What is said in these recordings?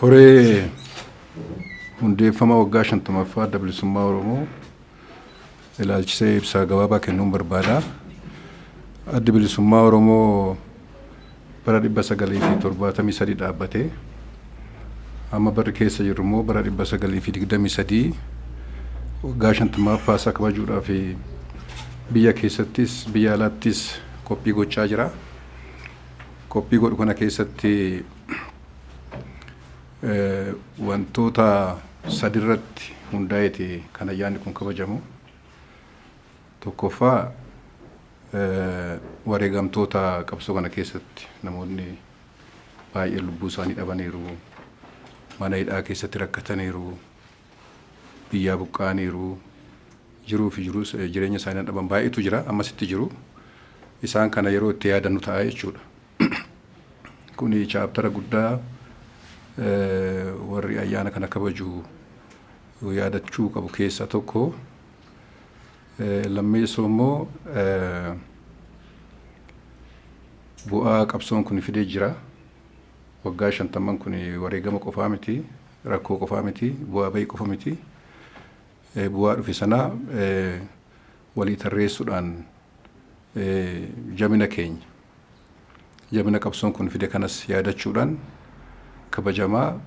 Koree hundeeffama waggaa 50ffaa adda bilisummaa Oromoo ilaalchisee ibsa gabaabaa kennuun barbaada. Adda bilisummaa Oromoo bara 1973 dhaabbatee amma bara keessa jirru immoo bara 1923 waggaa 50ffaa isaa kabajuudhaaf biyya keessattis biyya alaattis qophii gochaa jira. Qophii godhu kana keessatti wantoota sadirratti hundaa'eeti kan ayyaanni kun kabajamu. Tokkoffaa wareegamtoota qabsoo kana keessatti namoonni baay'ee lubbuu isaanii dhabaniiru, mana hidhaa keessatti rakkataniiru, biyyaa buqqaaniiru, jiruu fi jireenya isaanii dhaban baay'eetu jira, ammasitti jiru. Isaan kana yeroo itti yaadannu ta'a jechuudha. Kuni chaaptara guddaa warri ayyaana kana kabaju yaadachuu qabu keessaa tokko. Lammeessoo immoo bu'aa qabsoon kun fidee jira. Waggaa 50 kun wareegama qofaa miti, rakkoo qofaa miti, bu'aa bayii qofa miti. Bu'aa dhufe sana walii tarreessuudhaan jabina keenya, jabina qabsoon kun fide kanas yaadachuudhaan kabajamaa.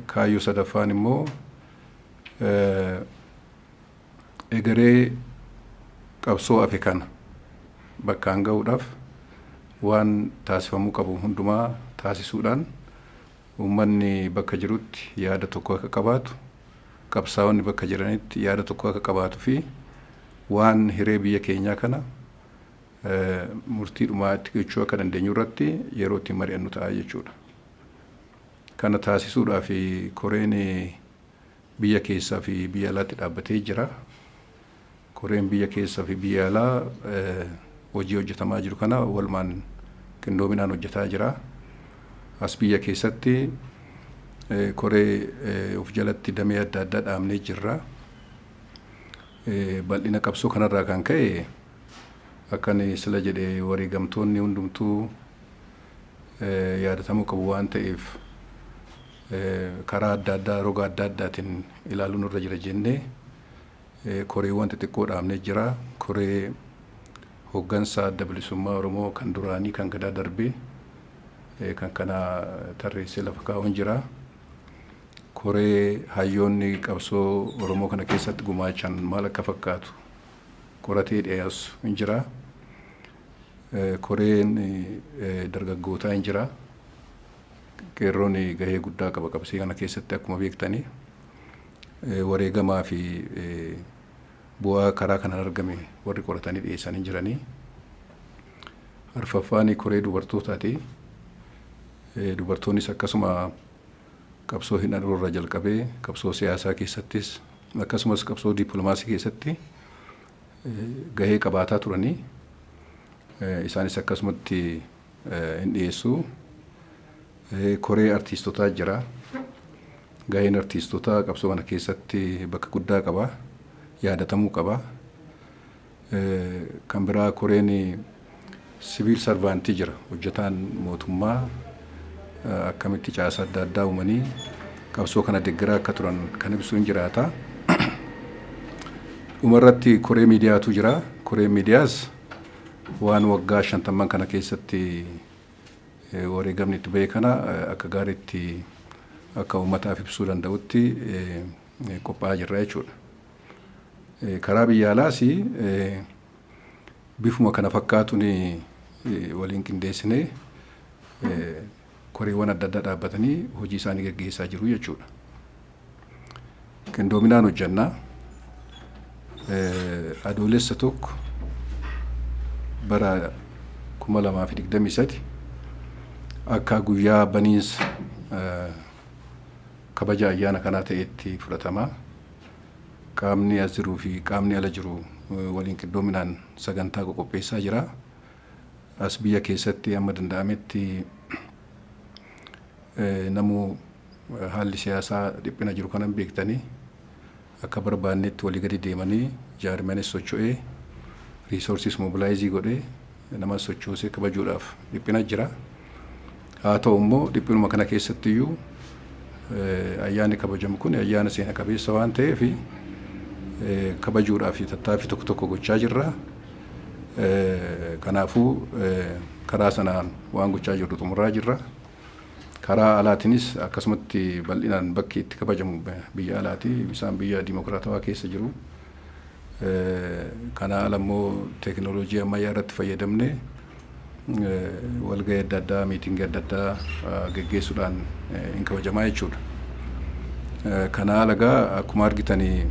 Kaayyoo sadaffaan immoo egeree qabsoo hafe kana bakkaan ga'uudhaaf waan taasifamuu qabu hundumaa taasisuudhaan uummanni bakka jirutti yaada tokko akka qabaatu, qabsaa'onni bakka jiranitti yaada tokko akka qabaatu fi waan hiree biyya keenyaa kana murtiidhumaa itti gochuu akka dandeenyu irratti yeroo itti mari'annu ta'a jechuudha. Kana taasisuudhaaf koreen biyya keessaa fi biyya alaatti dhaabbatee jira. Koreen biyya keessaa fi biyya alaa hojii hojjetamaa jiru kana walumaan qindoominaan hojjetaa jira. As biyya keessatti koree of jalatti damee adda addaa dhaabnee jirra. Bal'ina qabsoo kanarraa kan ka'e akkan sila jedhee wareegamtoonni hundumtuu yaadatamuu qabu waan ta'eef karaa adda addaa roga adda addaatiin ilaaluun irra jira jennee koreewwan xixiqqoo dhaabnee jira. Koree hoggansa adda bilisummaa Oromoo kan duraanii kan gadaa darbee kan kana tarreessee lafa kaa'uun jira. Koree hayyoonni qabsoo Oromoo kana keessatti gumaachan maal akka fakkaatu qoratee dhiyeessu hin jira. Koreen dargaggootaa hin jira. Qeerroon gahee guddaa qaba qabsoo kana keessatti akkuma beektanii. Wareegamaa fi bu'aa karaa kanaan argame warri qoratanii dhiyeessanii jiranii. Arfaffaan koree dubartootaati. Dubartoonnis akkasuma qabsoo hin adurra jalqabee qabsoo siyaasaa keessattis akkasumas qabsoo dippiloomaasii keessatti gahee qabaataa turanii. Isaanis akkasumatti hin dhiyeessu. Koree artiistotaa jira. Gaheen artiistotaa qabsoo kana keessatti bakka guddaa qaba, yaadatamuu qaba. Kan biraa koreen siviil sarvaantii jira. Hojjetaan mootummaa akkamitti caasaa adda addaa uumanii qabsoo kana deeggaraa akka turan kan ibsu hin jiraata. Dhumarratti koree miidiyaatu jira. Koreen miidiyaas waan waggaa 50 kana keessatti wareegamni itti ba'e kana akka gaariitti akka uummataaf ibsuu danda'utti qophaa'aa jirra jechuudha. Karaa biyya alaas bifuma kana fakkaatuun waliin qindeessinee koreewwan adda addaa dhaabbatanii hojii isaanii gaggeessaa jiru jechuudha. Qindoominaan hojjannaa. Adoolessa tokko bara 2023 akka guyyaa baniinsa kabaja ayyaana kanaa ta'etti fudhatama. Qaamni as jiruu fi qaamni ala jiru waliin qindoominaan sagantaa qopheessaa jira. As biyya keessatti amma danda'ametti namuu haalli siyaasaa dhiphina jiru kanan beektanii akka barbaannetti walii gadi deemanii jaarmanis socho'ee riisoorsis mobilaayizii godhee nama sochoosee kabajuudhaaf dhiphina jira. Haa ta'u immoo dhiphinuma kana keessatti iyyuu ayyaanni kabajamu kun ayyaana seena qabeessa waan ta'eef kabajuudhaaf tattaaffii tokko tokko gochaa jirra. Kanaafuu karaa sanaan waan gochaa jirru xumuraa jirra. Karaa alaatiinis akkasumatti bal'inaan bakki itti kabajamu biyya alaati isaan biyya dimokiraatawaa keessa jiru. Kana alammoo teekinooloojii ammayyaa irratti fayyadamne walgahii adda addaa miitingii adda addaa geggeessuudhaan hin kabajamaa jechuudha. Kana alagaa akkuma argitanii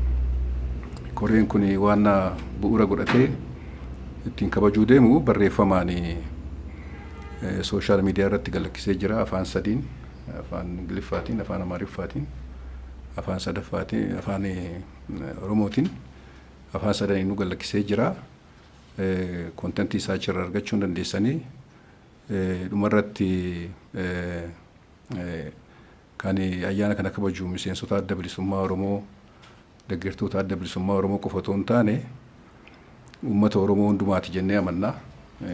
koreen kun waan bu'uura godhatee ittiin kabajuu deemu barreeffamaan sooshaal miidiyaa irratti galakkisee jira afaan sadiin afaan Ingiliffaatiin afaan Amaariffaatiin afaan Sadaffaatiin afaan Oromootiin afaan sadaniin nu galakkisee jira. Kontentii isaa achirraa argachuu dandeessanii dhumarratti kan ayyaana kana kabaju miseensota adda bilisummaa Oromoo deeggartoota adda bilisummaa Oromoo qofa otoo hin taane uummata Oromoo hundumaati jennee amanna.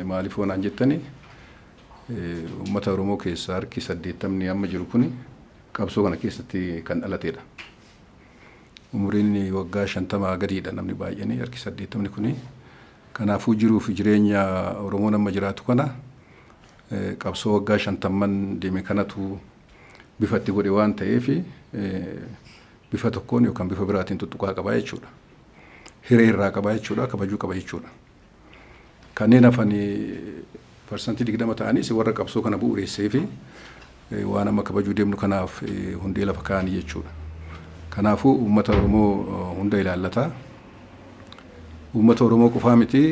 Maaliif waan jettanii uummata Oromoo keessaa harki 80 amma jiru kun qabsoo kana keessatti kan dhalatedha. Umuriin waggaa 50 gadiidha namni baay'een harki 80 kun. Kanaafuu jiruu fi jireenya Oromoo nama jiraatu kana qabsoo waggaa 50 deeme kanatu bifa itti godhe waan ta'eef bifa tokkoon yookaan bifa biraatiin tuttuqaa qaba jechuudha. Hiree irraa qaba jechuudha, kabajuu qaba jechuudha. Kanneen hafanii parsantii 20 ta'anis warra qabsoo kana bu'uureessee fi waan amma kabajuu deemnu kanaaf hundee lafa kaa'anii jechuudha. Kanaafuu uummata Oromoo hunda ilaallata. Uummata Oromoo qofaa miti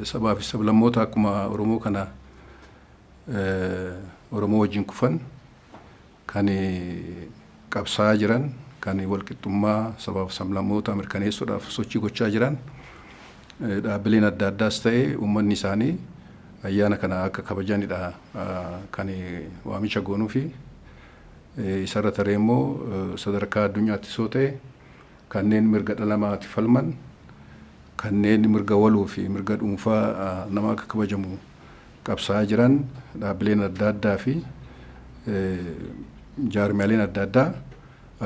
sabaa fi sablammoota akkuma Oromoo kana Oromoo wajjin kufan kan qabsaa jiran kan walqixxummaa sabaa fi sablammoota mirkaneessuudhaaf sochii gochaa jiran dhaabbileen adda addaas ta'e uummanni isaanii ayyaana kana akka kabajanidha kan waamicha goonuu fi isarra taree immoo sadarkaa addunyaatti soo ta'e kanneen mirga dhala namaatiif falman kanneen mirga waluu fi mirga dhuunfaa nama akka kabajamu qabsaa jiran dhaabbileen adda addaa fi jaarmiyaaleen adda addaa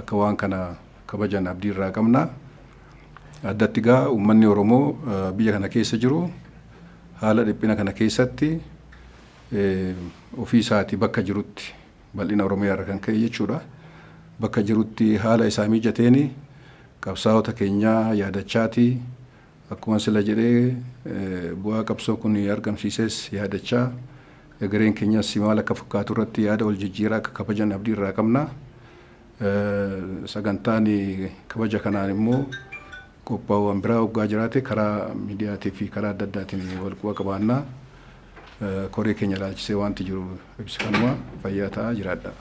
akka waan kana kabajan abdii irraa qabna. Addatti gaa uummanni Oromoo biyya kana keessa jiru haala dhiphina kana keessatti ofii isaatii bakka jirutti bal'ina Oromiyaa irra kan ka'e jechuudha. Bakka jirutti haala isaa mijateeni qabsaa'ota keenyaa yaadachaati akkuma sila jedhee bu'aa qabsoo kun argamsiises yaadachaa egereen keenyas maal akka fakkaatu irratti yaada wal jijjiiraa akka kabajan abdii irraa qabna. Sagantaan kabaja kanaan immoo qophaa'uuwwan biraa waggaa jiraate karaa miidiyaatii fi karaa adda addaatiin wal quba qabaannaa koree keenya ilaalchisee wanti jiru ibsa kanuma fayyaa ta'aa jiraadha.